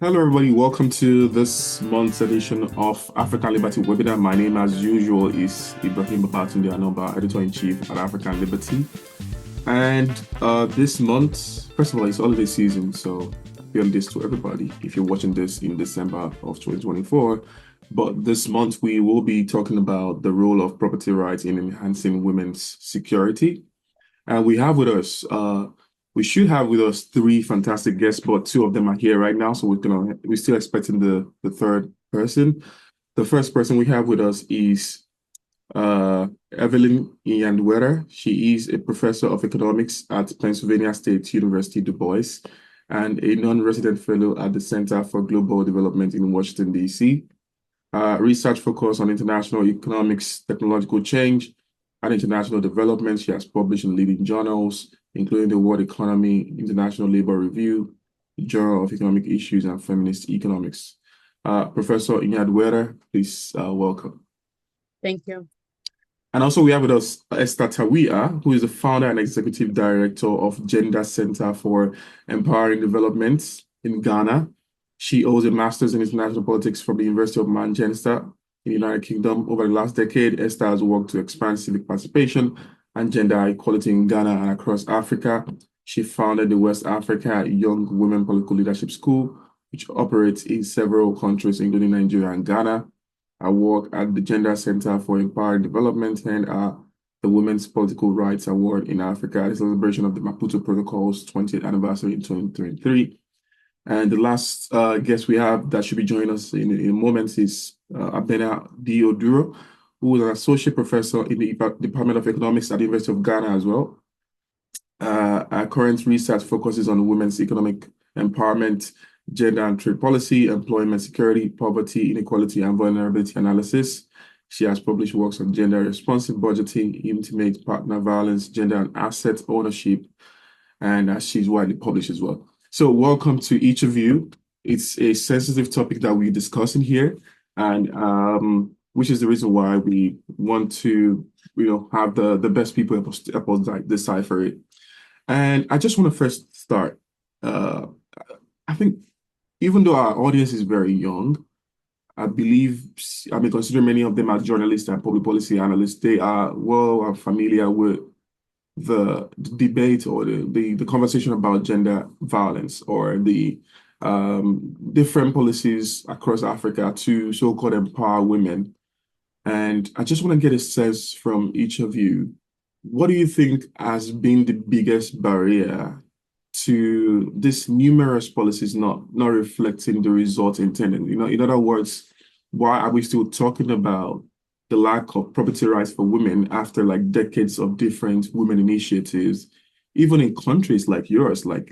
Hello, everybody. Welcome to this month's edition of African Liberty webinar. My name, as usual, is Ibrahim Anoba, Editor-in-Chief at African Liberty. And this month, first of all, it's holiday season, so happy holidays to everybody if you're watching this in December of 2024. But this month, we will be talking about the role of property rights in enhancing women's security. And we should have with us three fantastic guests, but two of them are here right now. So we're still expecting the third person. The first person we have with us is Evelyn Nyadwera. She is a professor of economics at Pennsylvania State University DuBois and a non-resident fellow at the Center for Global Development in Washington, D.C. Research focus on international economics, technological change, and international development. She has published in leading journals, including the World Economy, International Labor Review, Journal of Economic Issues, and Feminist Economics. Professor Nyadwera, please welcome. Thank you. And also we have with us Esther Tawia, who is the founder and executive director of Gender Center for Empowering Development in Ghana. She holds a master's in international politics from the University of Manchester in the United Kingdom. Over the last decade, Esther has worked to expand civic participation and gender equality in Ghana and across Africa. She founded the West Africa Young Women Political Leadership School, which operates in several countries, including Nigeria and Ghana. I work at the Gender Center for Empowering Development and the Women's Political Rights Award in Africa, the celebration of the Maputo Protocol's 20th anniversary in 2023. And the last guest we have that should be joining us in a moment is Abena Dioduro, who is an associate professor in the Department of Economics at the University of Ghana as well. Our current research focuses on women's economic empowerment, gender and trade policy, employment security, poverty, inequality, and vulnerability analysis. She has published works on gender responsive budgeting, intimate partner violence, gender and asset ownership, and she's widely published as well. So welcome to each of you. It's a sensitive topic that we're discussing here, and which is the reason why we want to, have the best people help us decipher it. And I just want to first start. I think even though our audience is very young, considering many of them are journalists and public policy analysts, they are well familiar with the debate or the conversation about gender violence or the different policies across Africa to so-called empower women. And I just want to get a sense from each of you, what do you think has been the biggest barrier to these numerous policies not reflecting the result intended? In other words, why are we still talking about the lack of property rights for women after like decades of different women initiatives, even in countries like yours, like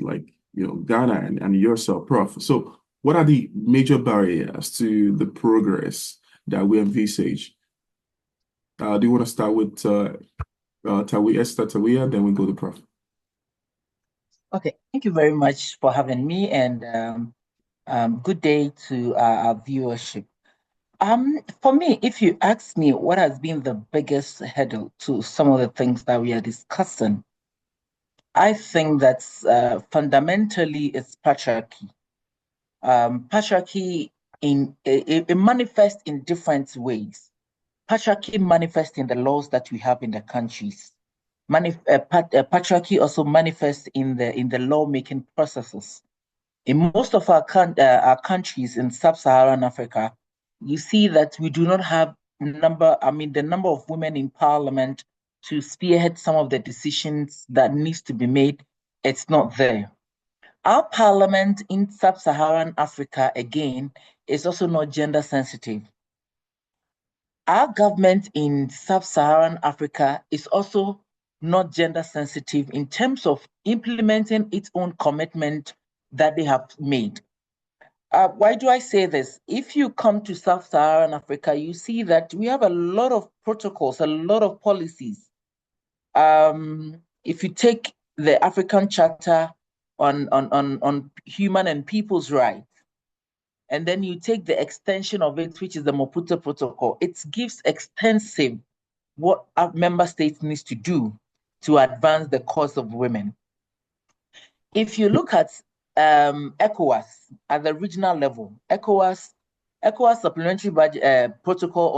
Ghana and yourself, Prof. So what are the major barriers to the progress that we envisage? Do you want to start with Esther Tawia, then we go to Prof. Okay, thank you very much for having me, and good day to our viewership. For me, if you ask me what has been the biggest hurdle to some of the things that we are discussing, I think that's fundamentally it's patriarchy. Patriarchy it manifests in different ways. Patriarchy manifests in the laws that we have in the countries. Patriarchy also manifests in the lawmaking processes. In most of our countries in sub-Saharan Africa, you see that we do not have the number of women in parliament to spearhead some of the decisions that needs to be made. It's not there. Our parliament in sub-Saharan Africa, again, is also not gender sensitive. Our government in sub-Saharan Africa is also not gender sensitive in terms of implementing its own commitment that they have made. Why do I say this? If you come to sub-Saharan Africa, you see that we have a lot of protocols, a lot of policies. If you take the African Charter on human and people's rights, and then you take the extension of it, which is the Maputo Protocol, it gives extensive what our member states needs to do to advance the cause of women. If you look at ECOWAS at the regional level. ECOWAS supplementary budget protocol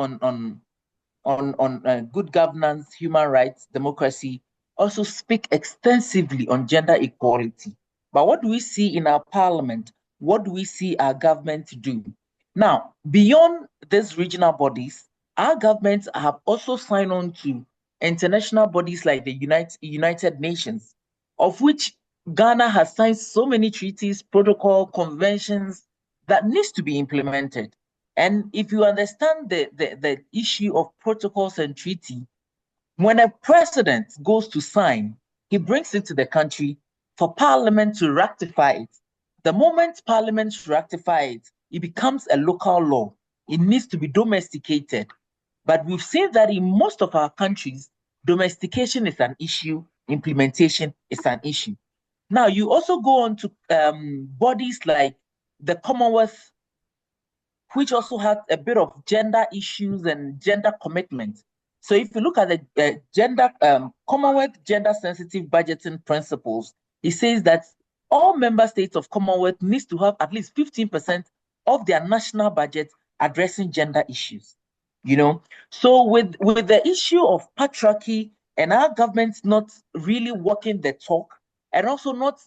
on good governance, human rights, democracy, also speak extensively on gender equality. But what do we see in our parliament? What do we see our government do? Now, beyond these regional bodies, our governments have also signed on to international bodies like the United Nations, of which Ghana has signed so many treaties, protocol, conventions that needs to be implemented. And if you understand the issue of protocols and treaty, when a president goes to sign, he brings it to the country for parliament to ratify it. The moment parliament ratifies it, it becomes a local law. It needs to be domesticated. But we've seen that in most of our countries, domestication is an issue, implementation is an issue. Now, you also go on to bodies like the Commonwealth, which also has a bit of gender issues and gender commitment. So if you look at the Commonwealth gender-sensitive budgeting principles, it says that all member states of Commonwealth needs to have at least 15% of their national budget addressing gender issues. So with the issue of patriarchy and our government not really walking the talk and also not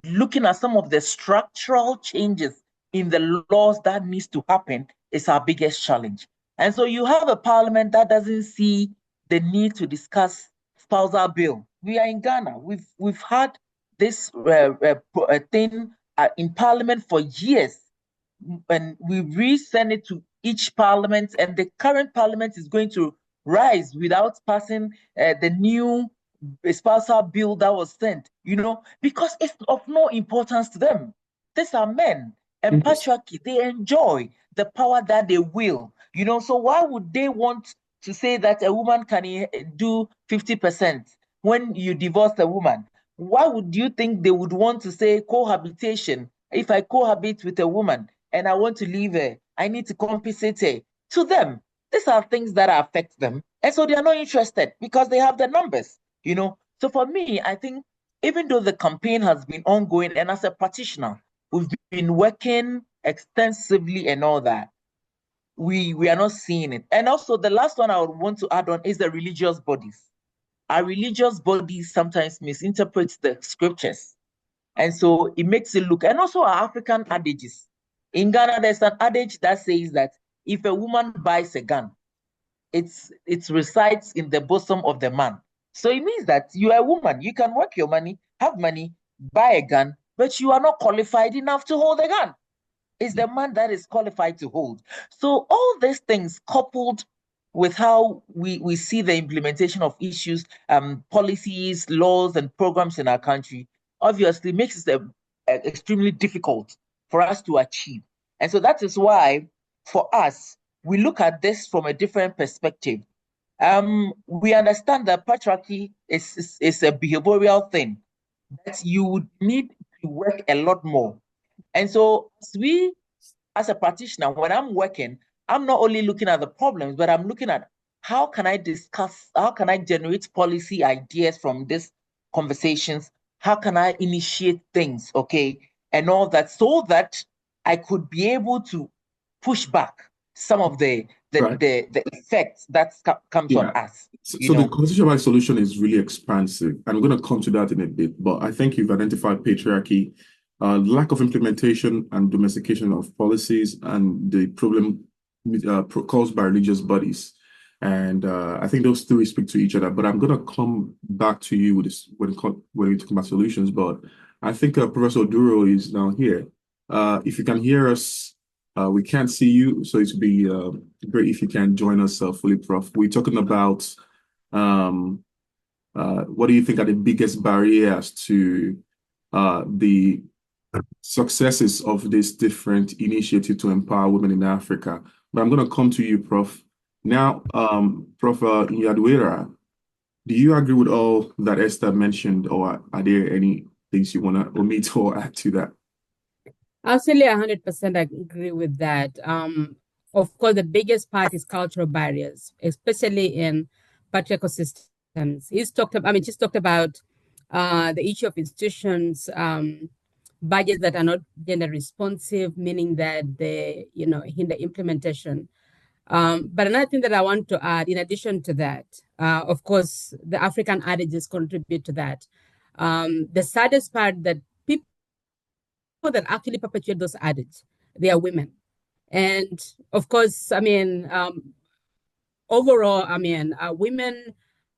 looking at some of the structural changes in the laws that needs to happen is our biggest challenge. And so you have a parliament that doesn't see the need to discuss spousal bill. We are in Ghana. We've had this thing in parliament for years, and we resend it to each parliament, and the current parliament is going to rise without passing the new spousal bill that was sent, because it's of no importance to them. These are men, and patriarchy, they enjoy the power that they will, so why would they want to say that a woman can do 50% when you divorce a woman? Why would you think they would want to say cohabitation? If I cohabit with a woman and I want to leave her, I need to compensate her. To them, these are things that affect them. And so they are not interested because they have the numbers, So for me, I think even though the campaign has been ongoing, and as a practitioner, we've been working extensively and all that, we are not seeing it. And also the last one I would want to add on is the religious bodies. Our religious bodies sometimes misinterpret the scriptures. And so it makes it look, and also our African adages. In Ghana, there's an adage that says that if a woman buys a gun, it resides in the bosom of the man. So it means that you are a woman, you can work your money, have money, buy a gun, but you are not qualified enough to hold a gun. It's the man that is qualified to hold. So all these things coupled with how we see the implementation of issues, policies, laws, and programs in our country, obviously makes it extremely difficult for us to achieve. And so that is why, for us, we look at this from a different perspective. We understand that patriarchy is a behavioral thing that you would need to work a lot more. And so as a practitioner, when I'm working, I'm not only looking at the problems, but I'm looking at how can I generate policy ideas from these conversations? How can I initiate things, okay? And all that, so that I could be able to push back some of the effects that comes on us. So the constitutional solution is really expansive. I'm going to come to that in a bit, but I think you've identified patriarchy, lack of implementation and domestication of policies, and the problem caused by religious bodies. And I think those three speak to each other. But I'm going to come back to you with this when we talk about solutions. But I think Professor Duro is now here. If you can hear us, we can't see you, so it would be great if you can join us fully, Prof. We're talking about what do you think are the biggest barriers to the successes of this different initiative to empower women in Africa? But I'm going to come to you, Prof. Now, Prof. Nyadwera, do you agree with all that Esther mentioned, or are there any things you want to omit or add to that? Absolutely, 100% agree with that. Of course, the biggest part is cultural barriers, especially in patriarchal systems. She's talked about the issue of institutions, budgets that are not gender responsive, meaning that they, hinder implementation. But another thing that I want to add, in addition to that, of course, the African adages contribute to that. The saddest part that people that actually perpetuate those adages, they are women. And of course, overall, women,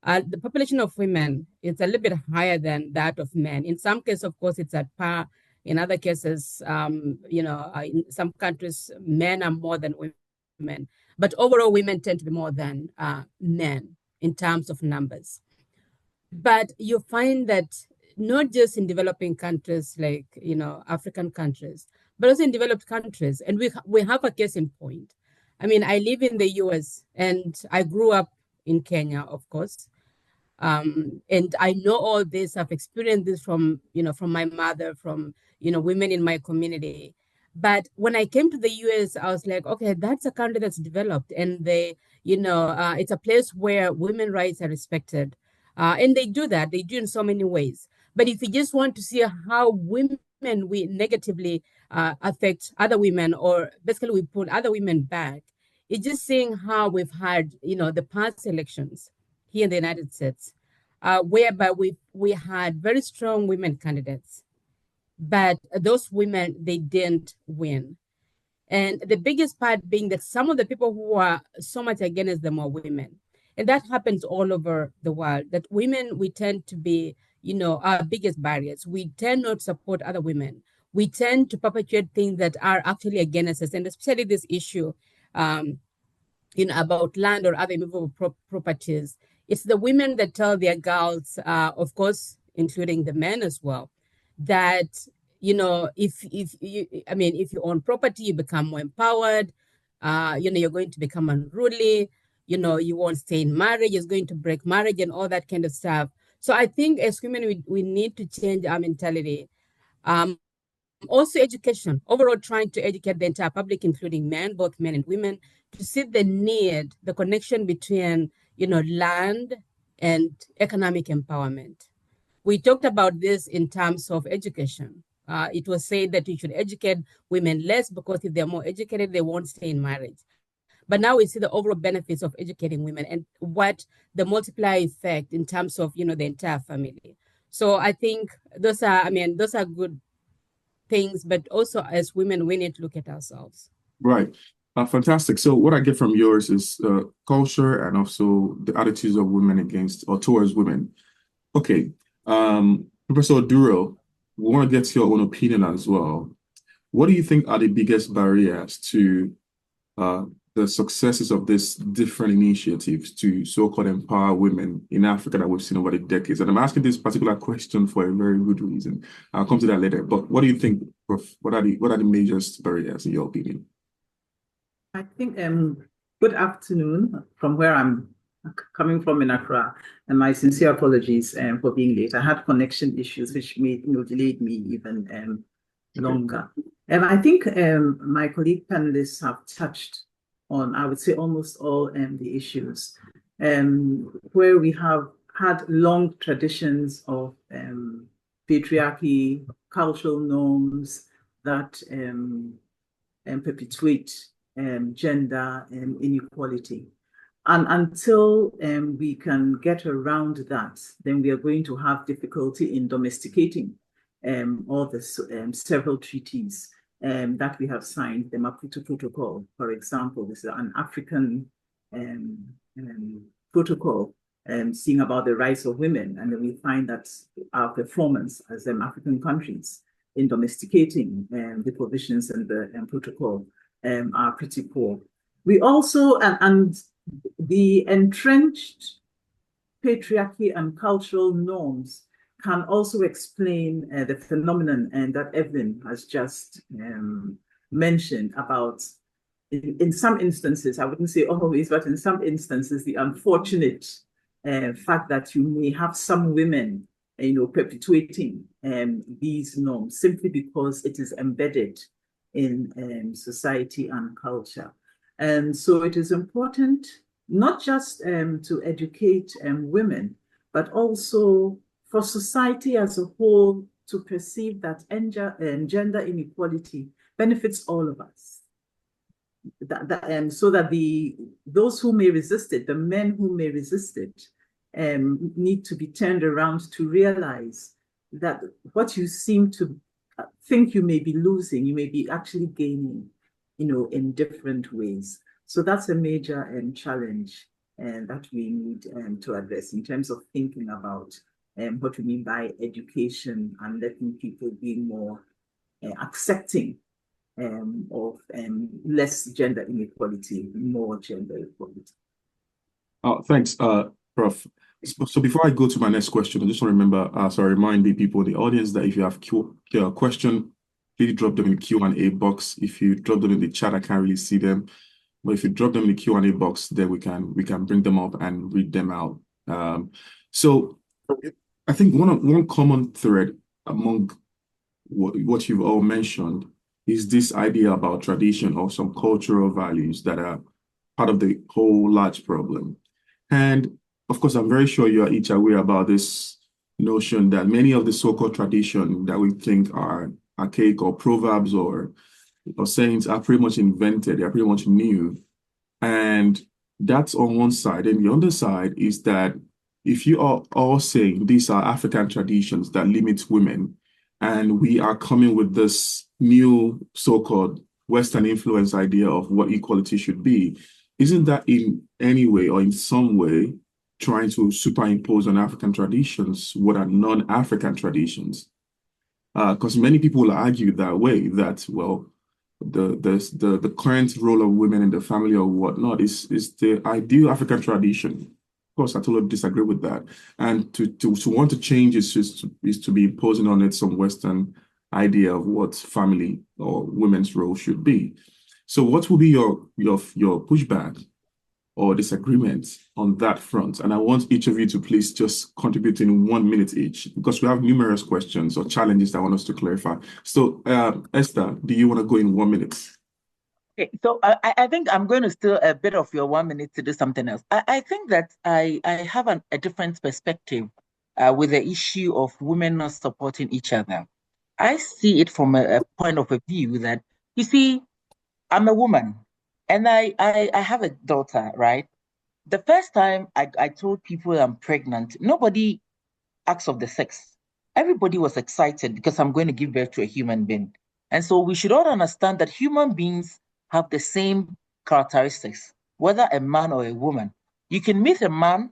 the population of women is a little bit higher than that of men. In some cases, of course, it's at par. In other cases, in some countries, men are more than women. But overall, women tend to be more than men in terms of numbers. But you find that not just in developing countries like, African countries, but also in developed countries. And we have a case in point. I live in the US and I grew up in Kenya, of course. And I know all this. I've experienced this from my mother, from, women in my community. But when I came to the US, I was like, okay, that's a country that's developed, and it's a place where women's rights are respected. And they do that. They do in so many ways. But if you just want to see how women we negatively affect other women, or basically we put other women back, it's just seeing how we've had, the past elections here in the United States, whereby we had very strong women candidates, but those women, they didn't win. And the biggest part being that some of the people who are so much against them are women. And that happens all over the world, that women, we tend to be, our biggest barriers. We tend not to support other women. We tend to perpetuate things that are actually against us. And especially this issue, about land or other immovable properties. It's the women that tell their girls, of course, including the men as well, that if you own property, you become more empowered. You're going to become unruly. You won't stay in marriage. It's going to break marriage and all that kind of stuff. So I think as women, we need to change our mentality. Also education, overall trying to educate the entire public, including men, both men and women, to see the need, the connection between, land and economic empowerment. We talked about this in terms of education. It was said that we should educate women less because if they're more educated, they won't stay in marriage. But now we see the overall benefits of educating women and what the multiplier effect in terms of, the entire family. So I think those are good things, but also as women, we need to look at ourselves. Right. Fantastic. So what I get from yours is culture and also the attitudes of women against or towards women. Okay. Professor Duro, we want to get your own opinion as well. What do you think are the biggest barriers to the successes of these different initiatives to so-called empower women in Africa that we've seen over the decades? And I'm asking this particular question for a very good reason. I'll come to that later. But what do you think, Prof? What are the major barriers in your opinion? I think good afternoon from where I'm coming from in Accra, and my sincere apologies for being late. I had connection issues which delayed me even longer. And I think my colleague panelists have touched on, I would say, almost all the issues where we have had long traditions of patriarchy, cultural norms that perpetuate gender inequality. And until we can get around that, then we are going to have difficulty in domesticating all the several treaties that we have signed. The Maputo Protocol, for example, is an African protocol seeing about the rights of women. And then we find that our performance as African countries in domesticating the provisions and the protocol are pretty poor. We also, and the entrenched patriarchy and cultural norms can also explain the phenomenon that Evelyn has just mentioned about, in some instances, I wouldn't say always, but in some instances, the unfortunate fact that you may have some women, perpetuating these norms simply because it is embedded in society and culture. And so it is important not just to educate women, but also for society as a whole to perceive that gender inequality benefits all of us. So that those who may resist it, the men who may resist it, need to be turned around to realize that what you seem to think you may be losing, you may be actually gaining, in different ways. So that's a major challenge that we need to address in terms of thinking about what we mean by education and letting people be more accepting of less gender inequality, more gender equality. Thanks, Prof. So before I go to my next question, I just want to remind the people in the audience that if you have a question, please drop them in the Q&A box. If you drop them in the chat, I can't really see them. But if you drop them in the Q&A box, then we can bring them up and read them out. So I think one common thread among what you've all mentioned is this idea about tradition or some cultural values that are part of the whole large problem. And of course, I'm very sure you are each aware about this notion that many of the so-called tradition that we think are archaic or proverbs or sayings are pretty much invented, they are pretty much new. And that's on one side. And the other side is that if you are all saying these are African traditions that limit women, and we are coming with this new so-called Western influence idea of what equality should be, isn't that in any way or in some way trying to superimpose on African traditions what are non-African traditions? Because many people will argue that way, that, well, the current role of women in the family or whatnot is the ideal African tradition. Of course, I totally disagree with that. And to want to change is to be imposing on it some Western idea of what family or women's role should be. So what will be your pushback or disagreement on that front? And I want each of you to please just contribute in 1 minute each, because we have numerous questions or challenges that I want us to clarify. So Esther, do you want to go in 1 minute? Okay, so I think I'm going to steal a bit of your 1 minute to do something else. I think that I have a different perspective with the issue of women not supporting each other. I see it from a point of view that, you see, I'm a woman and I have a daughter, right? The first time I told people I'm pregnant, nobody asked of the sex. Everybody was excited because I'm going to give birth to a human being. And so we should all understand that human beings have the same characteristics, whether a man or a woman. You can meet a man,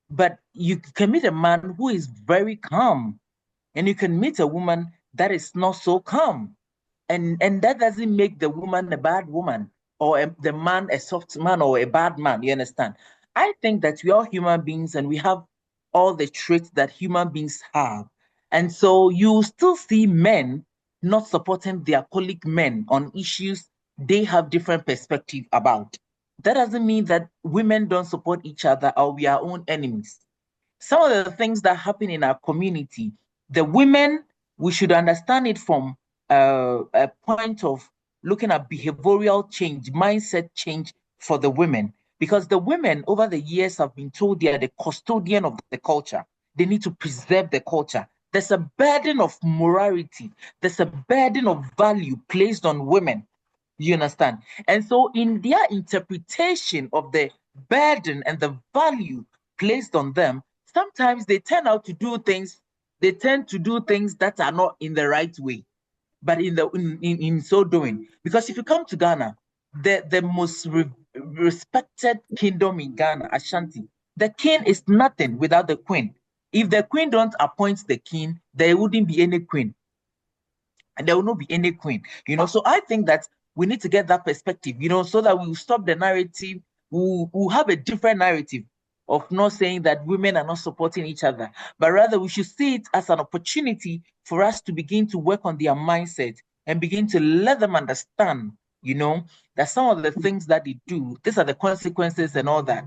but you can meet a man who is very calm, and you can meet a woman that is not so calm. And that doesn't make the woman a bad woman or the man a soft man or a bad man, you understand? I think that we are human beings and we have all the traits that human beings have. And so you still see men not supporting their colleague men on issues they have different perspective about. That doesn't mean that women don't support each other or we are own enemies. Some of the things that happen in our community, the women, we should understand it from a point of looking at behavioral change, mindset change for the women. Because the women over the years have been told they are the custodian of the culture. They need to preserve the culture. There's a burden of morality. There's a burden of value placed on women. You understand? And so in their interpretation of the burden and the value placed on them, sometimes they tend to do things that are not in the right way, but in so doing. Because if you come to Ghana, the most respected kingdom in Ghana, Ashanti, the king is nothing without the queen. If the queen don't appoint the king, there wouldn't be any queen. And there will not be any queen, So I think that we need to get that perspective, so that we will stop the narrative. We'll have a different narrative of not saying that women are not supporting each other, but rather we should see it as an opportunity for us to begin to work on their mindset and begin to let them understand, that some of the things that they do, these are the consequences and all that.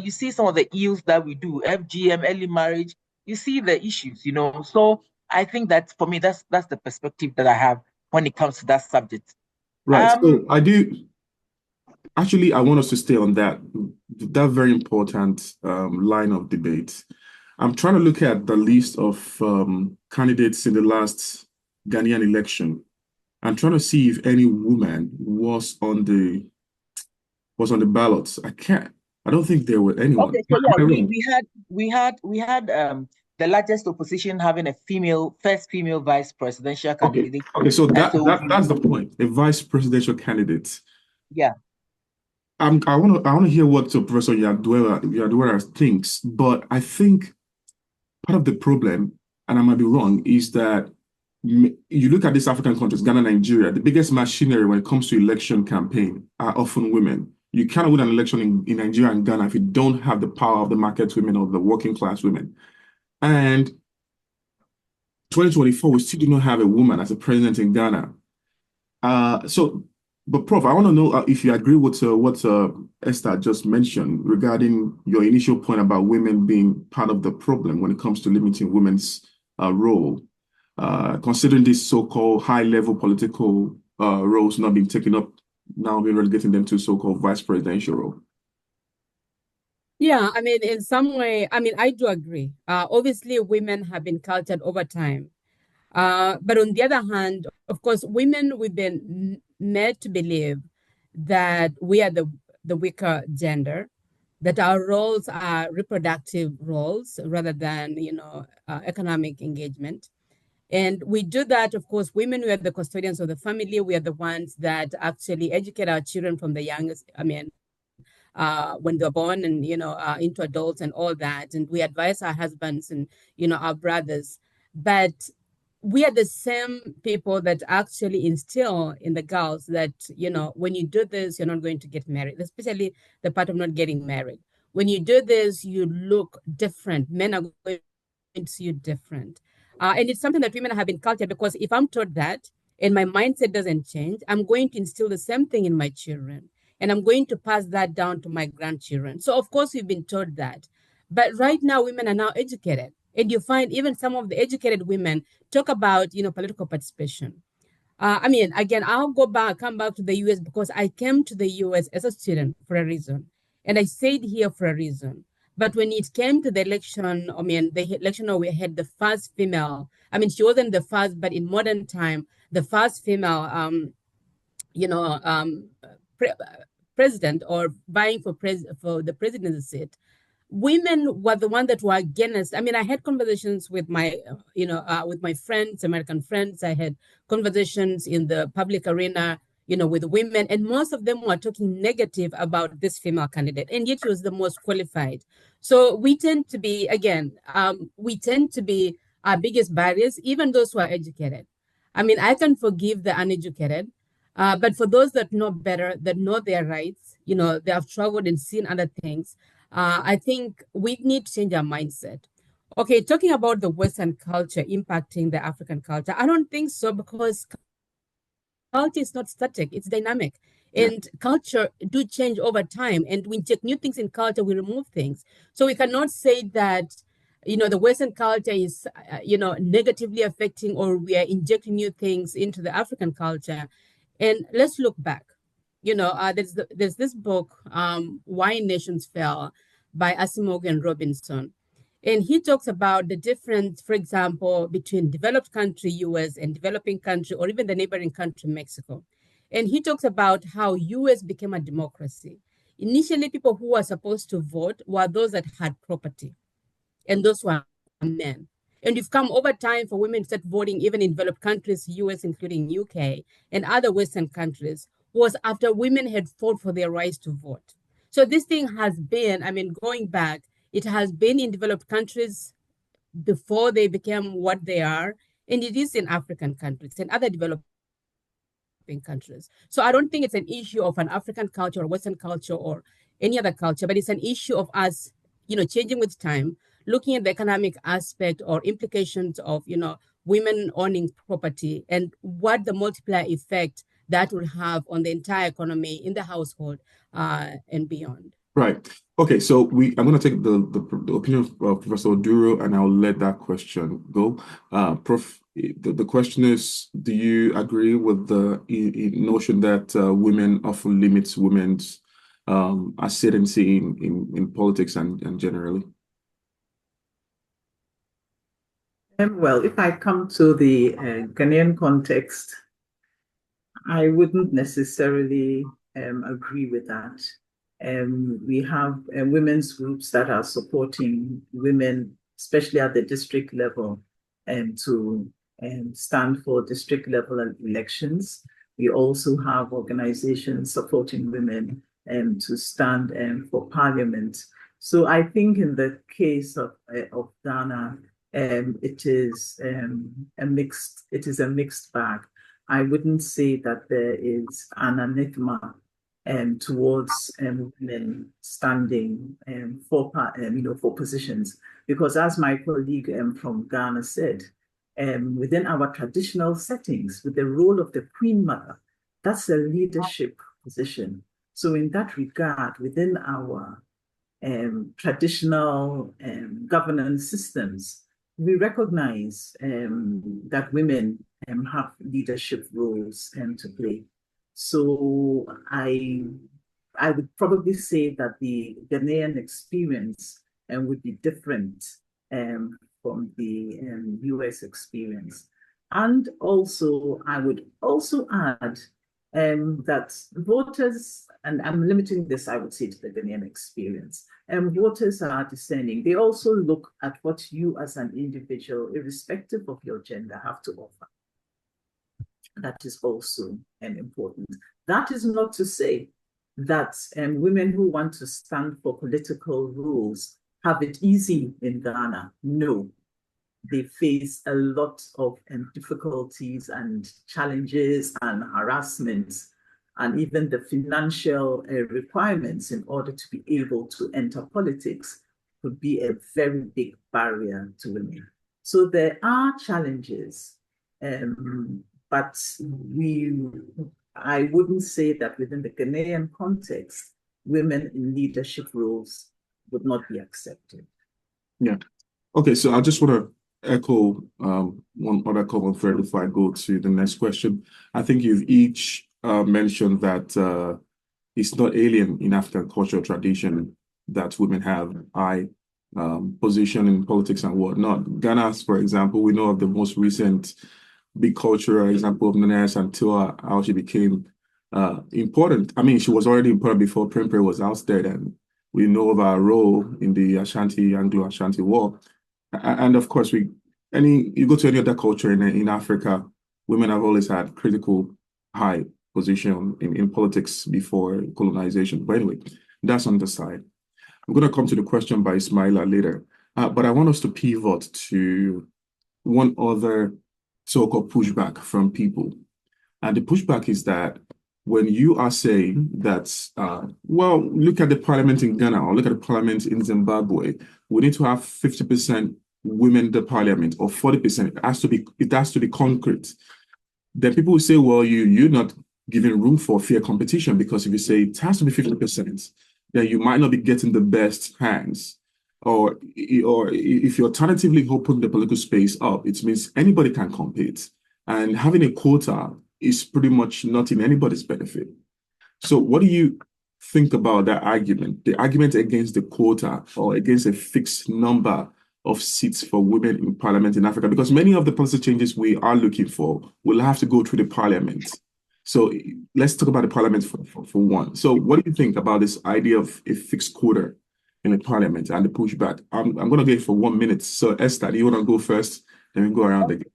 You see some of the ills that we do, FGM, early marriage, you see the issues, So I think that for me, that's the perspective that I have when it comes to that subject. Right. So I want us to stay on that very important line of debate. I'm trying to look at the list of candidates in the last Ghanaian election. I'm trying to see if any woman was on the ballots. I don't think there were anyone. Okay, so yeah, we had the largest opposition having a first female vice presidential candidate. Okay, so that's the point. A vice presidential candidate. Yeah. I want to hear what Professor Nyadwera thinks, but I think part of the problem, and I might be wrong, is that you look at these African countries, Ghana, Nigeria, the biggest machinery when it comes to election campaign are often women. You cannot win an election in Nigeria and Ghana if you don't have the power of the market women or the working class women. And 2024, we still do not have a woman as a president in Ghana. But Prof, I want to know if you agree with what Esther just mentioned regarding your initial point about women being part of the problem when it comes to limiting women's role, considering these so-called high-level political roles not being taken up, now being relegating them to so-called vice presidential role. Yeah, I mean, in some way, I mean, I do agree. Obviously, women have been cultured over time. But on the other hand, of course, women, we've been made to believe that we are the weaker gender, that our roles are reproductive roles rather than, economic engagement. And we do that, of course, women, we are the custodians of the family. We are the ones that actually educate our children from the youngest, when they're born and, into adults and all that. And we advise our husbands and, our brothers. But we are the same people that actually instill in the girls that, when you do this, you're not going to get married, especially the part of not getting married. When you do this, you look different. Men are going to see you different. And it's something that women have been cultured, because if I'm taught that and my mindset doesn't change, I'm going to instill the same thing in my children. And I'm going to pass that down to my grandchildren. So, of course, we've been taught that. But right now, women are now educated. And you find even some of the educated women talk about, political participation. Again, I'll come back to the US because I came to the US as a student for a reason. And I stayed here for a reason. But when it came to the election, the election where we had the first female, she wasn't the first, but in modern time, the first female, president or vying for the presidency seat, women were the one that were against. I had conversations with my, with my friends, American friends. I had conversations in the public arena, with women, and most of them were talking negative about this female candidate, and yet she was the most qualified. So we tend to be, our biggest barriers, even those who are educated. I can forgive the uneducated, but for those that know better, that know their rights, they have struggled and seen other things, I think we need to change our mindset. Okay, talking about the Western culture impacting the African culture, I don't think so, because culture is not static, it's dynamic. And culture do change over time. And we inject new things in culture, we remove things. So we cannot say that, the Western culture is, negatively affecting, or we are injecting new things into the African culture. And let's look back. There's this book, Why Nations Fell, by Asimov and Robinson. And he talks about the difference, for example, between developed country, US, and developing country, or even the neighboring country, Mexico. And he talks about how US became a democracy. Initially, people who were supposed to vote were those that had property, and those were men. And you've come over time for women to start voting, even in developed countries, US, including UK, and other Western countries, was after women had fought for their rights to vote. So this thing has been, going back, it has been in developed countries before they became what they are, and it is in African countries and other developing countries. So I don't think it's an issue of an African culture or Western culture or any other culture, but it's an issue of us, changing with time, looking at the economic aspect or implications of, women owning property and what the multiplier effect that will have on the entire economy in the household and beyond. Right. Okay. So I'm going to take the opinion of Professor Oduro, and I'll let that question go. Prof, the question is: do you agree with the notion that women often limits women's ascendancy in politics and generally? Well, if I come to the Ghanaian context, I wouldn't necessarily agree with that. We have women's groups that are supporting women, especially at the district level, to stand for district level elections. We also have organizations supporting women to stand for parliament. So I think in the case of Ghana, it is a mixed bag. I wouldn't say that there is an anathema towards women standing for positions, because as my colleague from Ghana said, within our traditional settings, with the role of the Queen Mother, that's a leadership position. So in that regard, within our traditional governance systems, we recognize that women have leadership roles to play. So I would probably say that the Ghanaian experience would be different from the US experience. And also, I would also add that voters, and I'm limiting this, I would say, to the Ghanaian experience, voters are discerning. They also look at what you as an individual, irrespective of your gender, have to offer. That is also important. That is not to say that women who want to stand for political roles have it easy in Ghana. No. They face a lot of difficulties and challenges and harassment, and even the financial requirements in order to be able to enter politics could be a very big barrier to women. So there are challenges, but I wouldn't say that within the Ghanaian context, women in leadership roles would not be accepted. Yeah. Okay, so I just want to echo one other common thread before I go to the next question. I think you've each mentioned that it's not alien in African cultural tradition that women have high position in politics and whatnot. Ghana, for example, we know of the most recent big cultural example of Nana Santua, how she became important. I mean, she was already important before Prempeh was ousted, and we know of her role in the Anglo-Ashanti War. And of course, you go to any other culture in Africa, women have always had critical high position in politics before colonization. But anyway, that's on the side. I'm going to come to the question by Ismaila later. But I want us to pivot to one other so-called pushback from people. And the pushback is that when you are saying that, well, look at the parliament in Ghana or look at the parliament in Zimbabwe, we need to have 50% women in the parliament or 40%. It has to be concrete. Then people will say, well, you're not giving room for fair competition, because if you say it has to be 50%, then you might not be getting the best hands. Or if you alternatively open the political space up, it means anybody can compete. And having a quota is pretty much not in anybody's benefit. So what do you think about that argument, the argument against the quota or against a fixed number of seats for women in parliament in Africa? Because many of the policy changes we are looking for will have to go through the parliament. So let's talk about the parliament for one. So what do you think about this idea of a fixed quota in the parliament and the pushback? I'm going to give it for 1 minute. So Esther, do you want to go first? Then we go around again.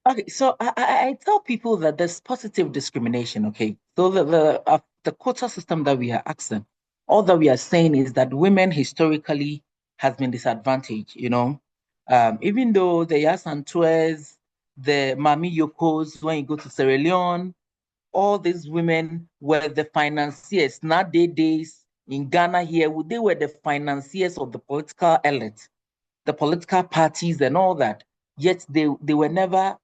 Okay, so I tell people that there's positive discrimination, okay? So the quota system that we are asking, all that we are saying is that women historically has been disadvantaged, even though the Yasantues, the Mami Yokos, when you go to Sierra Leone, all these women were the financiers. Nowadays in Ghana here, they were the financiers of the political elite, the political parties and all that. Yet they were never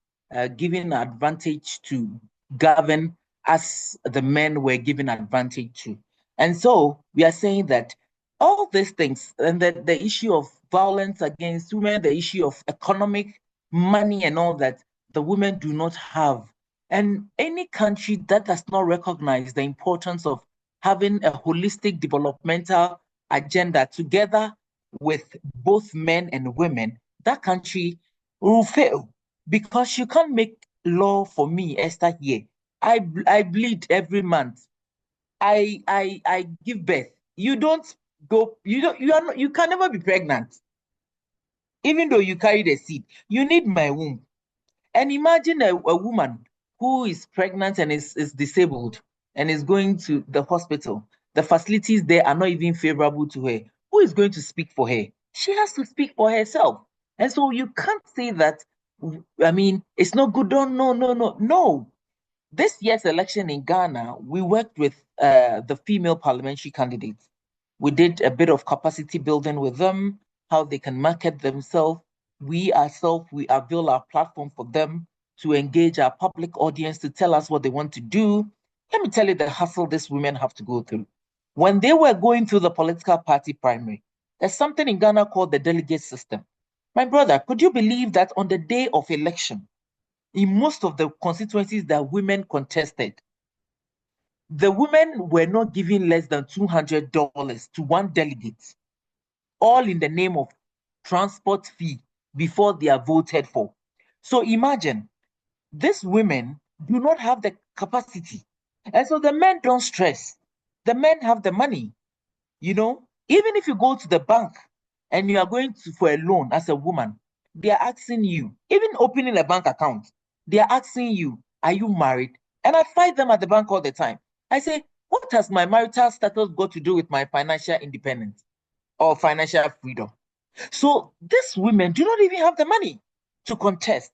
given advantage to govern as the men were given advantage to. And so we are saying that all these things, and the issue of violence against women, the issue of economic money and all that, the women do not have. And any country that does not recognize the importance of having a holistic developmental agenda together with both men and women, that country will fail because you can't make law for me, Esther, here. I bleed every month. I give birth. You don't go, you can never be pregnant. Even though you carry the seed, you need my womb. And imagine a woman who is pregnant and is disabled and is going to the hospital. The facilities there are not even favorable to her. Who is going to speak for her? She has to speak for herself. And so you can't say that, I mean, it's not good. No. This year's election in Ghana, we worked with the female parliamentary candidates. We did a bit of capacity building with them, how they can market themselves. We ourselves, we avail our platform for them to engage our public audience to tell us what they want to do. Let me tell you the hustle these women have to go through. When they were going through the political party primary, there's something in Ghana called the delegate system. My brother, could you believe that on the day of election, in most of the constituencies that women contested, the women were not giving less than $200 to one delegate, all in the name of transport fee before they are voted for. So imagine, these women do not have the capacity. And so the men don't stress. The men have the money. Even if you go to the bank and you are going for a loan as a woman, they are asking you, even opening a bank account, they are asking you, are you married? And I fight them at the bank all the time. I say, what has my marital status got to do with my financial independence or financial freedom? So these women do not even have the money to contest.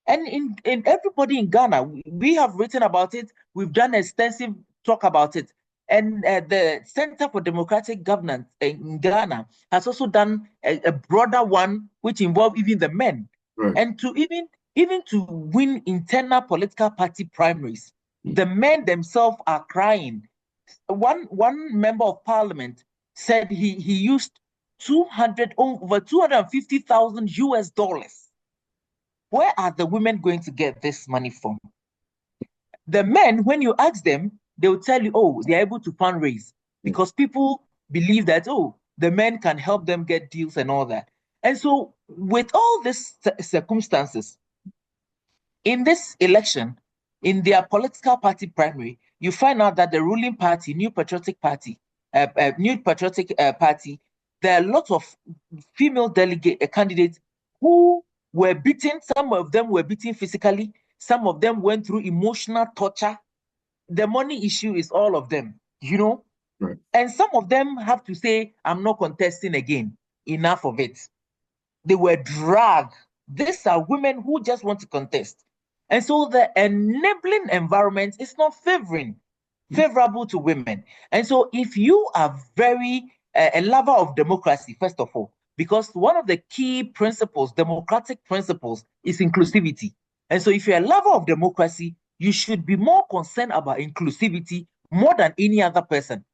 And in everybody in Ghana, we have written about it. We've done extensive talk about it. And the Center for Democratic Governance in Ghana has also done a broader one, which involves even the men. Right. And to even to win internal political party primaries, the men themselves are crying. One member of parliament said he used over 250,000 US dollars. Where are the women going to get this money from? The men, when you ask them, they will tell you, oh, they're able to fundraise because people believe that, oh, the men can help them get deals and all that. And so with all these circumstances, in this election, in their political party primary, you find out that the ruling party, New Patriotic Party, there are a lot of female candidates who were beaten. Some of them were beaten physically. Some of them went through emotional torture. The money issue is all of them, Right. And some of them have to say, I'm not contesting again. Enough of it. They were dragged. These are women who just want to contest. And so the enabling environment is not favorable to women. And so if you are very a lover of democracy, first of all, because one of the key principles, democratic principles, is inclusivity. And so if you're a lover of democracy, you should be more concerned about inclusivity more than any other person.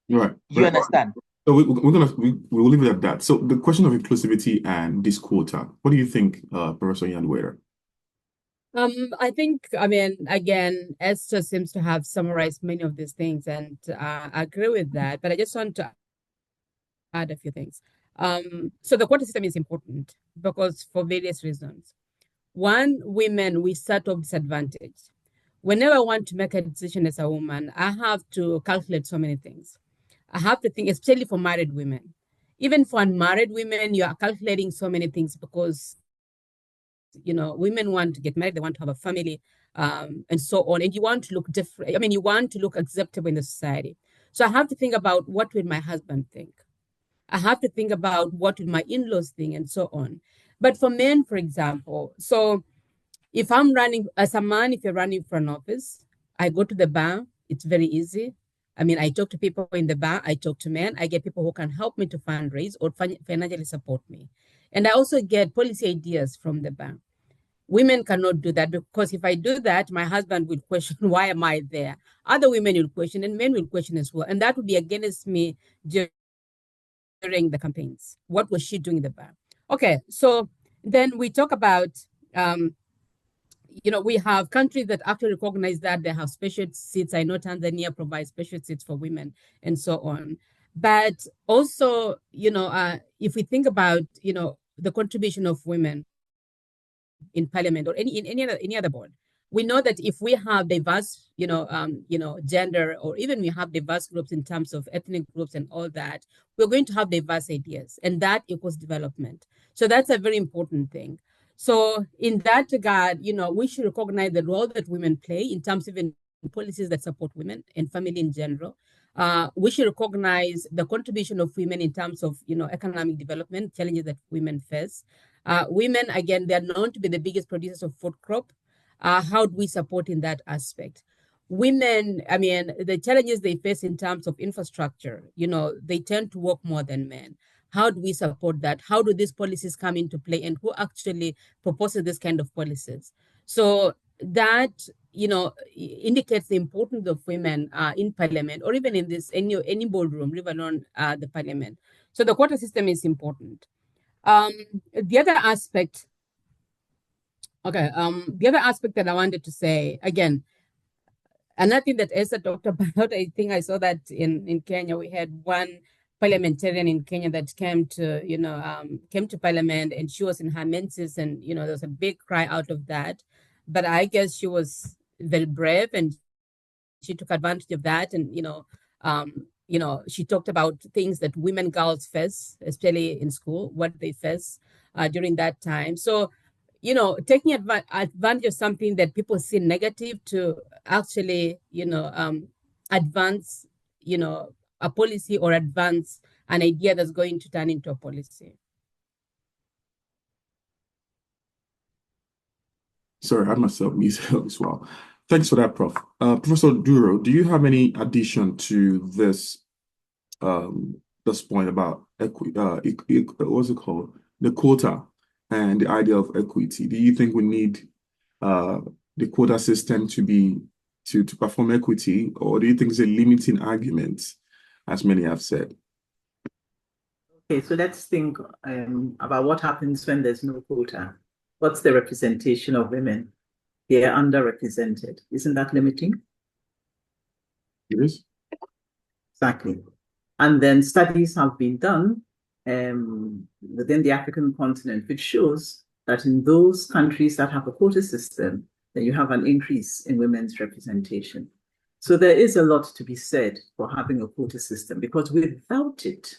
Right. You understand? So we'll leave it at that. So the question of inclusivity and this quota, what do you think, Professor Nyadwera? I think, again, Esther seems to have summarized many of these things, and I agree with that. But I just want to add a few things. So the quota system is important because for various reasons. One, women, we start off disadvantaged. Whenever I want to make a decision as a woman, I have to calculate so many things. I have to think, especially for married women. Even for unmarried women, you are calculating so many things because, women want to get married, they want to have a family, and so on. And you want to look different. You want to look acceptable in the society. So I have to think about what will my husband think. I have to think about what will my in-laws think and so on. But for men, for example, so if I'm running as a man, if you're running for an office, I go to the bar. It's very easy. I talk to people in the bar. I talk to men. I get people who can help me to fundraise or financially support me. And I also get policy ideas from the bar. Women cannot do that because if I do that, my husband will question, why am I there? Other women will question and men will question as well. And that would be against me during the campaigns. What was she doing in the bar? Okay, so then we talk about we have countries that actually recognize that they have special seats. I know Tanzania provides special seats for women and so on. But also, if we think about, the contribution of women, in parliament or any other board. We know that if we have diverse, gender, or even we have diverse groups in terms of ethnic groups and all that, we're going to have diverse ideas, and that equals development. So that's a very important thing. So in that regard, we should recognize the role that women play in terms of even policies that support women and family in general. We should recognize the contribution of women in terms of, economic development, challenges that women face. Women, again, they are known to be the biggest producers of food crop. How do we support in that aspect? Women, I mean, the challenges they face in terms of infrastructure, they tend to work more than men. How do we support that? How do these policies come into play, and who actually proposes this kind of policies? So that, indicates the importance of women in parliament, or even in this any boardroom, let alone the parliament. So the quota system is important. The other aspect that I wanted to say, again, another thing that Esther talked about, I think I saw that in Kenya, we had one parliamentarian in Kenya that came to parliament, and she was in her menses, and there was a big cry out of that. But I guess she was very brave, and she took advantage of that, and she talked about things that girls face, especially in school, what they face during that time. So taking advantage of something that people see negative to actually, advance, a policy, or advance an idea that's going to turn into a policy. Sorry, I had myself muted as well. Thanks for that, Prof. Professor Duro, do you have any addition to this point about what's it called? The quota and the idea of equity. Do you think we need the quota system to perform equity, or do you think it's a limiting argument, as many have said? Okay, so let's think about what happens when there's no quota. What's the representation of women? They are underrepresented. Isn't that limiting? It is. Exactly. And then studies have been done within the African continent, which shows that in those countries that have a quota system, then you have an increase in women's representation. So there is a lot to be said for having a quota system, because without it,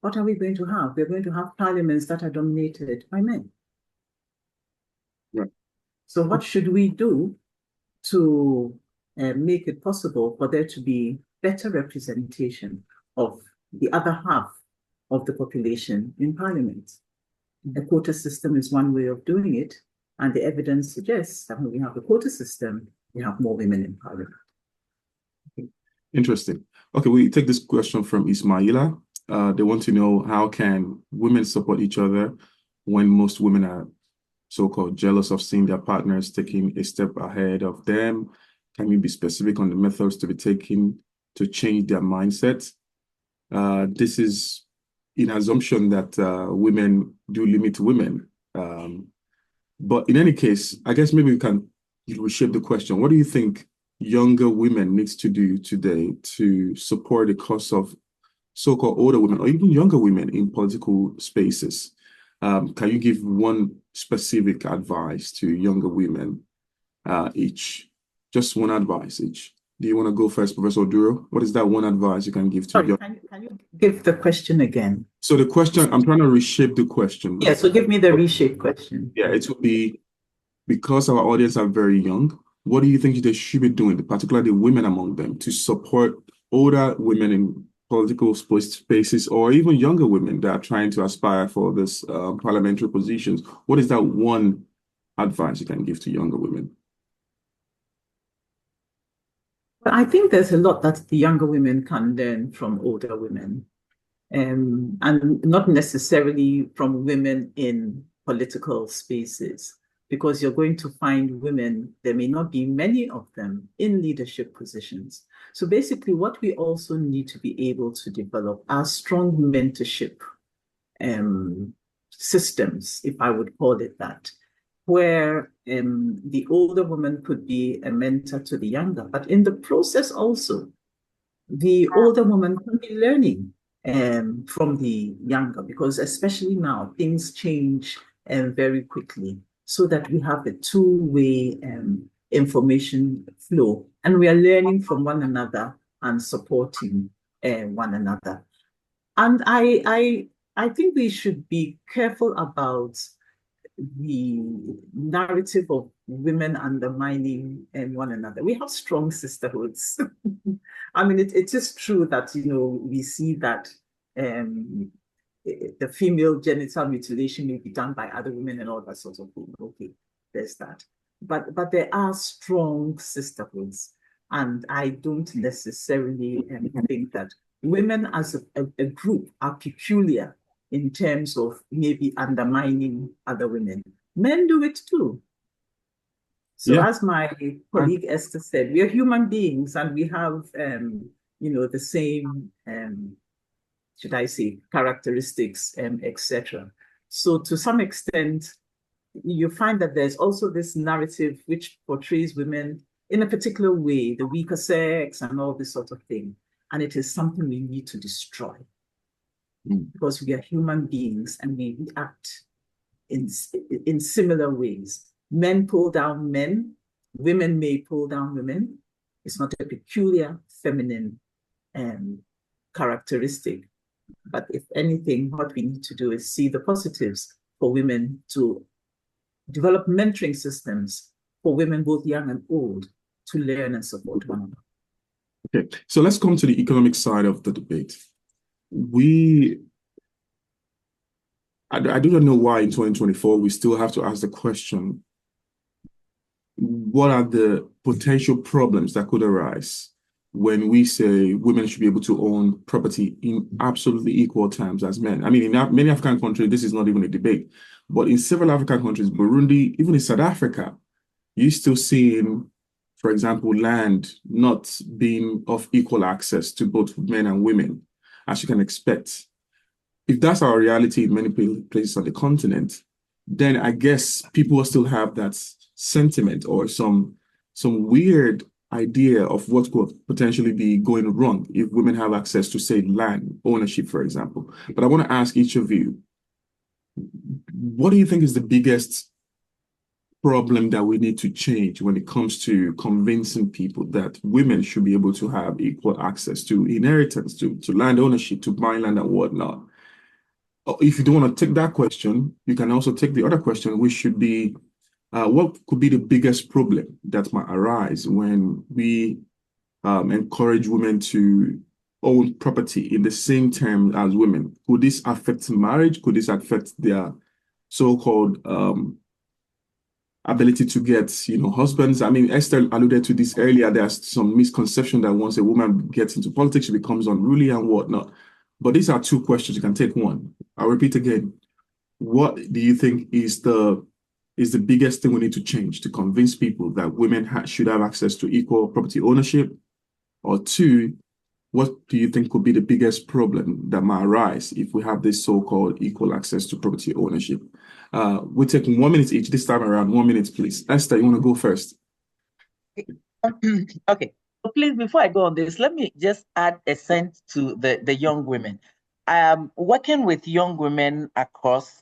what are we going to have? We're going to have parliaments that are dominated by men. Right. So what should we do to make it possible for there to be better representation of the other half of the population in parliament? The quota system is one way of doing it, and the evidence suggests that when we have a quota system, we have more women in parliament. Interesting. Okay, we take this question from Ismaila. They want to know, how can women support each other when most women are so-called jealous of seeing their partners taking a step ahead of them? Can you be specific on the methods to be taken to change their mindset? This is in assumption that women do limit women. But in any case, I guess maybe we can reshape the question. What do you think younger women needs to do today to support the cause of so-called older women, or even younger women in political spaces? Can you give one specific advice to younger women each? Just one advice each. Do you want to go first, Professor Duro? What is that one advice you can give to Sorry, can you give the question again? So the question, I'm trying to reshape the question. Yeah, so give me the reshape question. Yeah, it would be, because our audience are very young, what do you think they should be doing, particularly women among them, to support older women in political spaces, or even younger women that are trying to aspire for this parliamentary positions? What is that one advice you can give to younger women? But I think there's a lot that the younger women can learn from older women, and not necessarily from women in political spaces, because you're going to find women, there may not be many of them in leadership positions. So basically, what we also need to be able to develop are strong mentorship systems, if I would call it that, where the older woman could be a mentor to the younger, but in the process also, the older woman can be learning from the younger, because especially now, things change very quickly. so that we have a two-way information flow, and we are learning from one another and supporting one another. And I think we should be careful about the narrative of women undermining one another. We have strong sisterhoods. I mean, it is true that, we see that the female genital mutilation may be done by other women and all that sort of thing. Okay, there's that. But there are strong sisterhoods. And I don't necessarily think that women as a group are peculiar in terms of maybe undermining other women. Men do it too. So as my colleague Esther said, we are human beings and we have, the same, should I say, characteristics, etc. So to some extent, you find that there's also this narrative which portrays women in a particular way, the weaker sex and all this sort of thing. And it is something we need to destroy. Because we are human beings and we act in similar ways. Men pull down men, women may pull down women. It's not a peculiar feminine characteristic. But if anything, what we need to do is see the positives for women, to develop mentoring systems for women, both young and old, to learn and support one another. Okay, so let's come to the economic side of the debate. I do not know why in 2024 we still have to ask the question, what are the potential problems that could arise when we say women should be able to own property in absolutely equal terms as men? I mean, in many African countries, this is not even a debate, but in several African countries, Burundi, even in South Africa, you're still seeing, for example, land not being of equal access to both men and women, as you can expect. If that's our reality in many places on the continent, then I guess people will still have that sentiment or some weird idea of what could potentially be going wrong if women have access to, say, land ownership, for example. But I want to ask each of you, what do you think is the biggest problem that we need to change when it comes to convincing people that women should be able to have equal access to inheritance, to land ownership, to buying land and whatnot? If you don't want to take that question, you can also take the other question, which should be, what could be the biggest problem that might arise when we encourage women to own property in the same term as women? Could this affect marriage? Could this affect their so-called ability to get, husbands? I mean, Esther alluded to this earlier. There's some misconception that once a woman gets into politics, she becomes unruly and whatnot. But these are two questions. You can take one. I'll repeat again. What do you think is the biggest thing we need to change to convince people that women should have access to equal property ownership? Or two, what do you think could be the biggest problem that might arise if we have this so-called equal access to property ownership? We're taking 1 minute each this time around. 1 minute, please. Esther, you want to go first? Okay. So please, before I go on this, let me just add a sense to the young women. Working with young women across,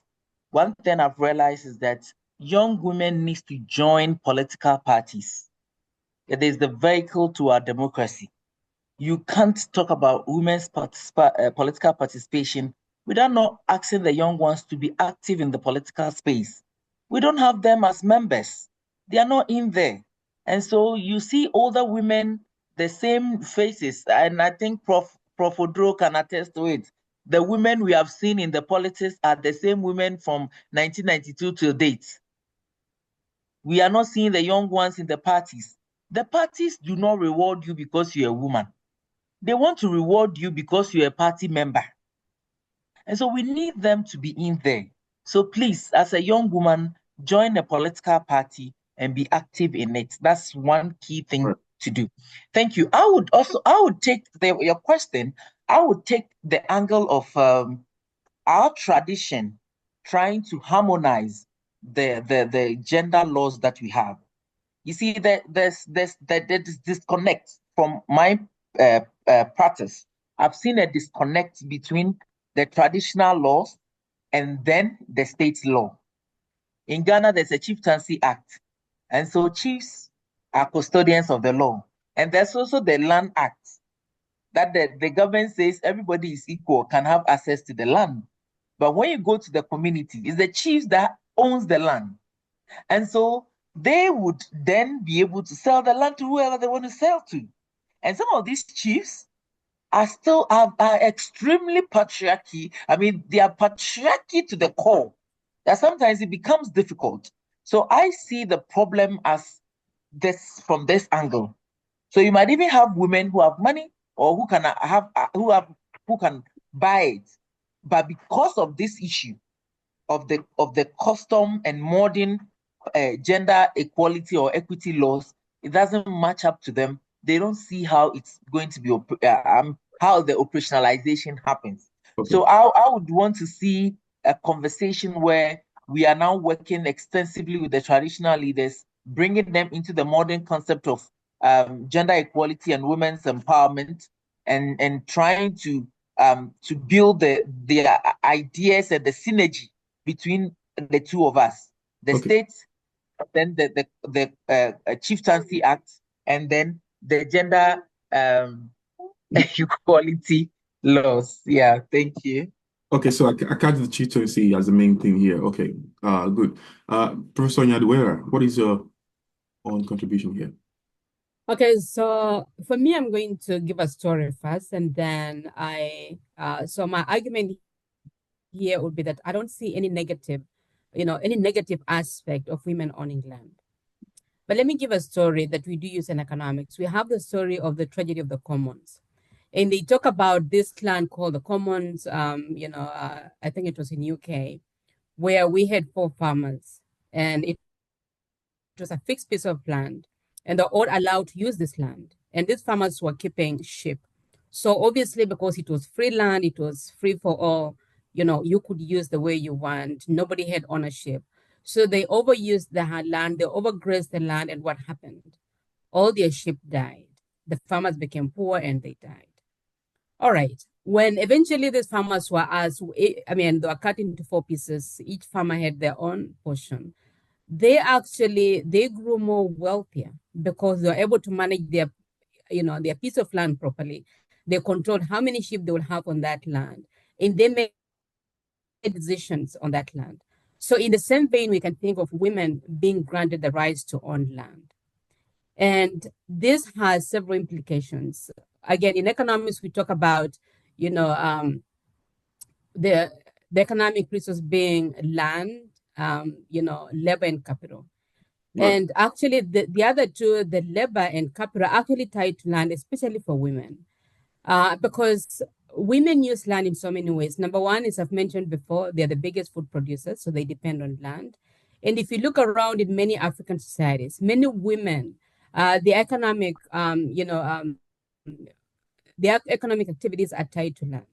one thing I've realized is that young women need to join political parties. It is the vehicle to our democracy. You can't talk about women's political participation without not asking the young ones to be active in the political space. We don't have them as members. They are not in there. And so you see older women, the same faces, and I think Prof. Odro can attest to it. The women we have seen in the politics are the same women from 1992 till date. We are not seeing the young ones in the parties. The parties do not reward you because you're a woman. They want to reward you because you're a party member. And so we need them to be in there. So please, as a young woman, join a political party and be active in it. That's one key thing to do. Thank you. I would take your question, I would take the angle of our tradition trying to harmonize the gender laws that we have. You see, there's this disconnect from my practice. I've seen a disconnect between the traditional laws and then the state law. In Ghana, there's a Chieftaincy Act. And so chiefs are custodians of the law. And there's also the Land Act, that the government says everybody is equal, can have access to the land. But when you go to the community, it's the chiefs that owns the land. And so they would then be able to sell the land to whoever they want to sell to. And some of these chiefs are still are extremely patriarchy. I mean, they are patriarchy to the core, that sometimes it becomes difficult. So I see the problem as this from this angle. So you might even have women who have money or who can buy it, but because of this issue of the custom and modern gender equality or equity laws, it doesn't match up to them. They don't see how it's going to be how the operationalization happens. Okay. So I would want to see a conversation where we are now working extensively with the traditional leaders, bringing them into the modern concept of gender equality and women's empowerment, and trying to build the ideas and the synergy between the two of us, the states, then the Chieftaincy Act, and then the gender equality laws. Yeah, thank you. Okay, so I catch the chieftaincy as the main thing here. Okay, good. Professor Nyadwera, what is your own contribution here? Okay, so for me, I'm going to give a story first, and then so my argument here would be that I don't see any negative aspect of women owning land. But let me give a story that we do use in economics. We have the story of the tragedy of the commons. And they talk about this land called the Commons, I think it was in UK, where we had 4 farmers, and it was a fixed piece of land, and they're all allowed to use this land. And these farmers were keeping sheep. So obviously, because it was free land, it was free for all, you could use the way you want. Nobody had ownership. So they overused the land, they overgrazed the land, and what happened? All their sheep died. The farmers became poor and they died. All right. When eventually these farmers were asked, they were cut into 4 pieces. Each farmer had their own portion. They grew more wealthier because they were able to manage their piece of land properly. They controlled how many sheep they would have on that land, and they made decisions on that land. So in the same vein, we can think of women being granted the rights to own land. And this has several implications. Again, in economics, we talk about, the economic resource being land, labor and capital. Right. And actually, the other two, the labor and capital, are actually tied to land, especially for women, because women use land in so many ways. Number one is, I've mentioned before, they're the biggest food producers, so they depend on land. And if you look around in many African societies, many women, their economic activities are tied to land.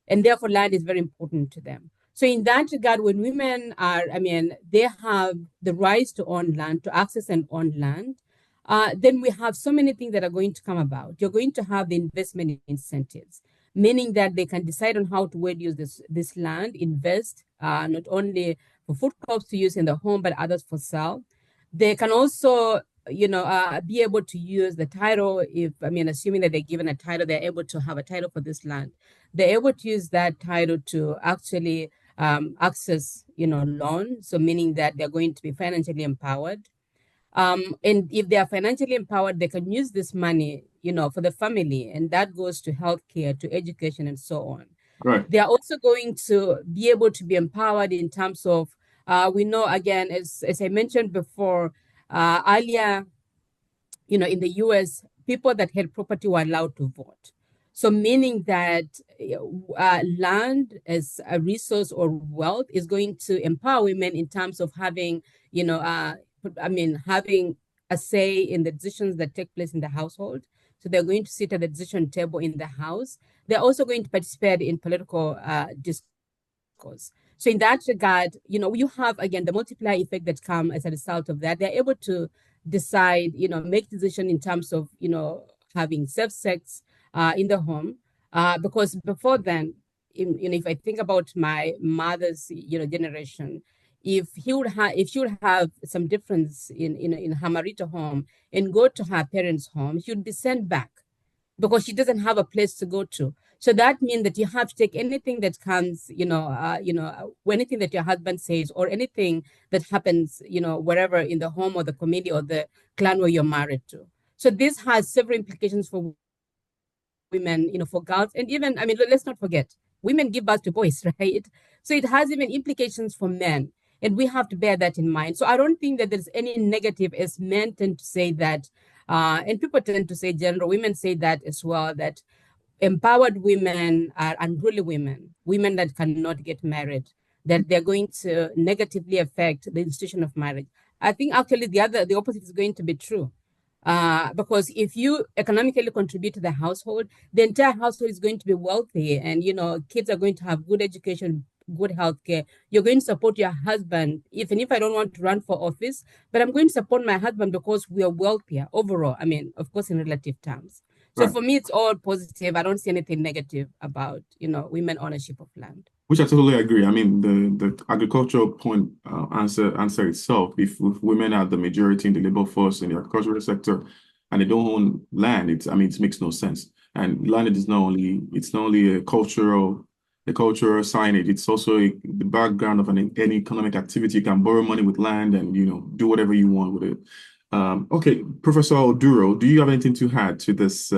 And therefore, land is very important to them. So in that regard, when women they have the rights to own land, to access and own land, then we have so many things that are going to come about. You're going to have the investment incentives, meaning that they can decide on how to use this land, invest, not only for food crops to use in the home, but others for sale. They can also, be able to use the title. Assuming that they're given a title, they're able to have a title for this land. They're able to use that title to actually access, loan. So meaning that they're going to be financially empowered. And if they are financially empowered, they can use this money, for the family, and that goes to healthcare, to education, and so on. Right. They are also going to be able to be empowered in terms of, we know, again, as I mentioned before, earlier, in the US, people that had property were allowed to vote. So meaning that land as a resource or wealth is going to empower women in terms of having, having a say in the decisions that take place in the household. So they're going to sit at the decision table in the house. They're also going to participate in political discourse. So in that regard, you have, again, the multiplier effect that comes as a result of that. They're able to decide, make decisions in terms of, having safe sex in the home. Because before then, if I think about my mother's, generation, if she would have some difference in her marital home and go to her parents' home, she would be sent back because she doesn't have a place to go to. So that means that you have to take anything that comes, anything that your husband says or anything that happens, wherever in the home or the community or the clan where you're married to. So this has several implications for women, for girls, and even, I mean, let's not forget, women give birth to boys, right? So it has even implications for men, and we have to bear that in mind. So I don't think that there's any negative, as men tend to say that, and people tend to say, general women say that as well, that empowered women are unruly women that cannot get married, that they're going to negatively affect the institution of marriage. I think actually the opposite is going to be true. Because if you economically contribute to the household, the entire household is going to be wealthy, and kids are going to have good education, good healthcare. You're going to support your husband, even if I don't want to run for office, but I'm going to support my husband because we are wealthier overall. I mean, of course, in relative terms. So Right. for me, it's all positive. I don't see anything negative about women ownership of land. Which I totally agree. I mean, the agricultural point answer itself. If women are the majority in the labor force in the agricultural sector, and they don't own land, it makes no sense. And land is not only a cultural signage. It's also the background of any economic activity. You can borrow money with land and do whatever you want with it. Okay, Professor Oduro, do you have anything to add to this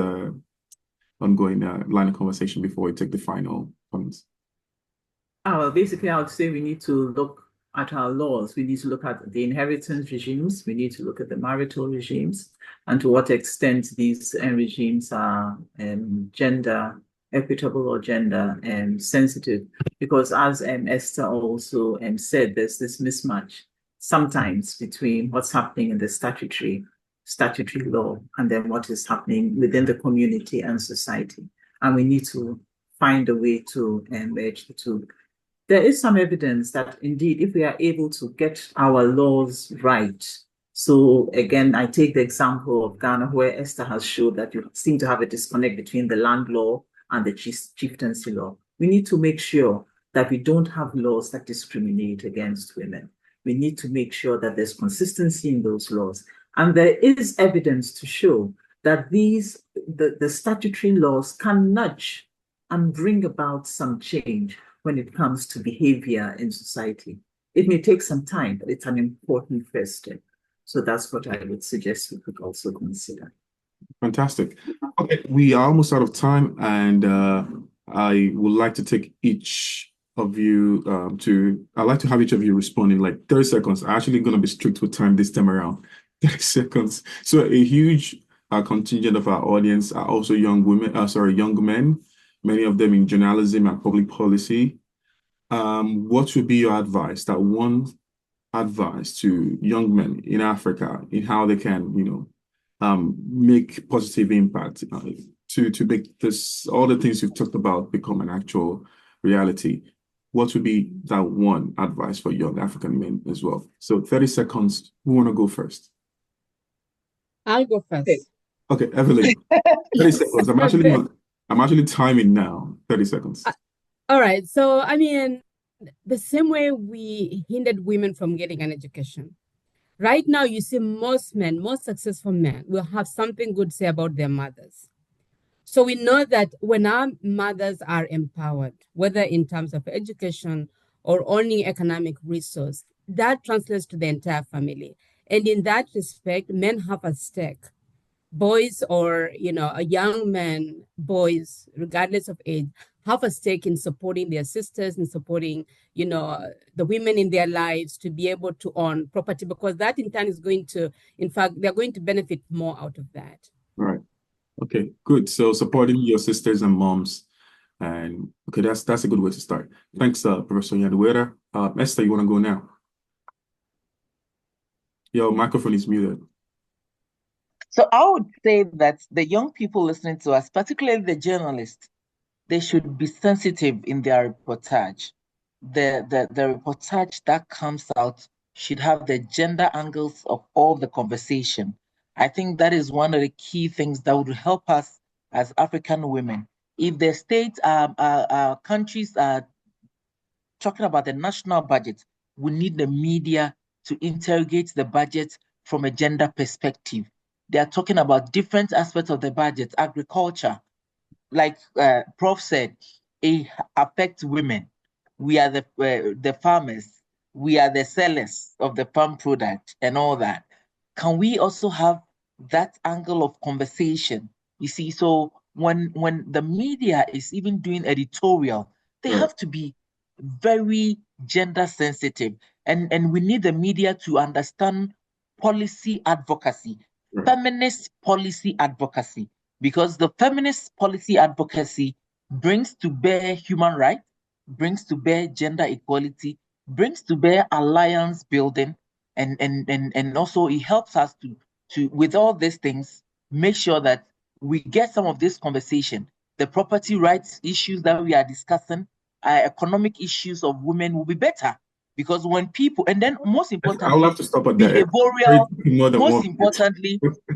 ongoing line of conversation before we take the final comments? Basically, I would say we need to look at our laws. We need to look at the inheritance regimes. We need to look at the marital regimes and to what extent these regimes are gender equitable or gender sensitive. Because as Esther also said, there's this mismatch sometimes between what's happening in the statutory law and then what is happening within the community and society. And we need to find a way to merge the two. There is some evidence that indeed, if we are able to get our laws right, so again, I take the example of Ghana, where Esther has showed that you seem to have a disconnect between the land law and the chieftaincy law. We need to make sure that we don't have laws that discriminate against women. We need to make sure that there's consistency in those laws. And there is evidence to show that the statutory laws can nudge and bring about some change when it comes to behavior in society. It may take some time, but it's an important first step. So that's what I would suggest we could also consider. Fantastic. Okay, we are almost out of time, and I would like to take each of you I'd like to have each of you respond in like 30 seconds. I'm actually going to be strict with time this time around. 30 seconds. So a huge contingent of our audience are also young men, many of them in journalism and public policy. What would be your advice, that one advice to young men in Africa in how they can, make positive impact to make this, all the things you've talked about, become an actual reality? What would be that one advice for young African men as well? So 30 seconds. Who want to go first? I'll go first. Okay, Evelyn. 30 seconds. I'm actually timing now. 30 seconds. All right. So, I mean, the same way we hindered women from getting an education. Right now, you see most successful men will have something good to say about their mothers. So we know that when our mothers are empowered, whether in terms of education or owning economic resource, that translates to the entire family. And in that respect, men have a stake. Boys or, young men, boys, regardless of age, have a stake in supporting their sisters and supporting, the women in their lives to be able to own property, because that in turn is going to, in fact, they're going to benefit more out of that. Right. Okay, good. So supporting your sisters and moms. And okay, that's a good way to start. Thanks, Professor Nyadwera. Esther, you want to go now? Your microphone is muted. So I would say that the young people listening to us, particularly the journalists, they should be sensitive in their reportage. The reportage that comes out should have the gender angles of all the conversation. I think that is one of the key things that would help us as African women. If the states, countries are talking about the national budget, we need the media to interrogate the budget from a gender perspective. They are talking about different aspects of the budget. Agriculture, like Prof said, it affects women. We are the farmers. We are the sellers of the farm product and all that. Can we also have that angle of conversation? You see, so when the media is even doing editorial, they have to be very gender sensitive, and we need the media to understand policy advocacy, feminist policy advocacy, because the feminist policy advocacy brings to bear human rights, brings to bear gender equality, brings to bear alliance building, and also it helps us to with all these things make sure that we get some of this conversation. The property rights issues that we are discussing, economic issues of women will be better, because when people, and then most importantly, I'll have to stop at that. behavioral,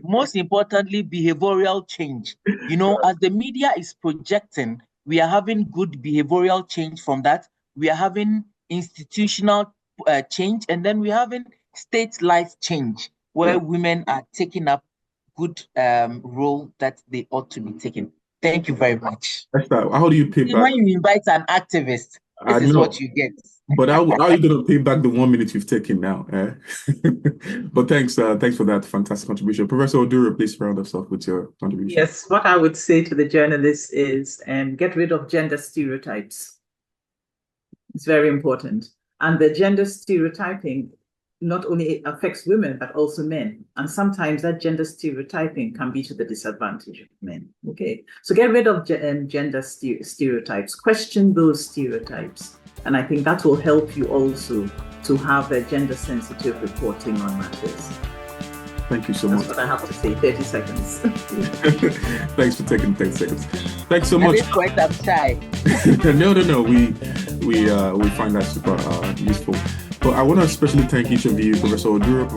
most importantly, behavioral change. You know, as the media is projecting, we are having good behavioral change from that. We are having institutional change, and then we're having state life change, where women are taking up good role that they ought to be taking. Thank you very much. Esther, how do you pay back? When you invite an activist, this is what you get. But how are you going to pay back the 1 minute you've taken now? But thanks for that fantastic contribution. Professor Oduro, please round us off with your contribution. Yes, what I would say to the journalists is get rid of gender stereotypes. It's very important. And the gender stereotyping not only affects women, but also men. And sometimes that gender stereotyping can be to the disadvantage of men. Okay, so get rid of gender stereotypes, question those stereotypes. And I think that will help you also to have a gender sensitive reporting on matters. Thank you so much. That's what I have to say, 30 seconds. Thanks for taking 10 seconds. Thanks so much. At this point, I'm shy. No. We find that super useful. But I want to especially thank each of you, Professor Oduro,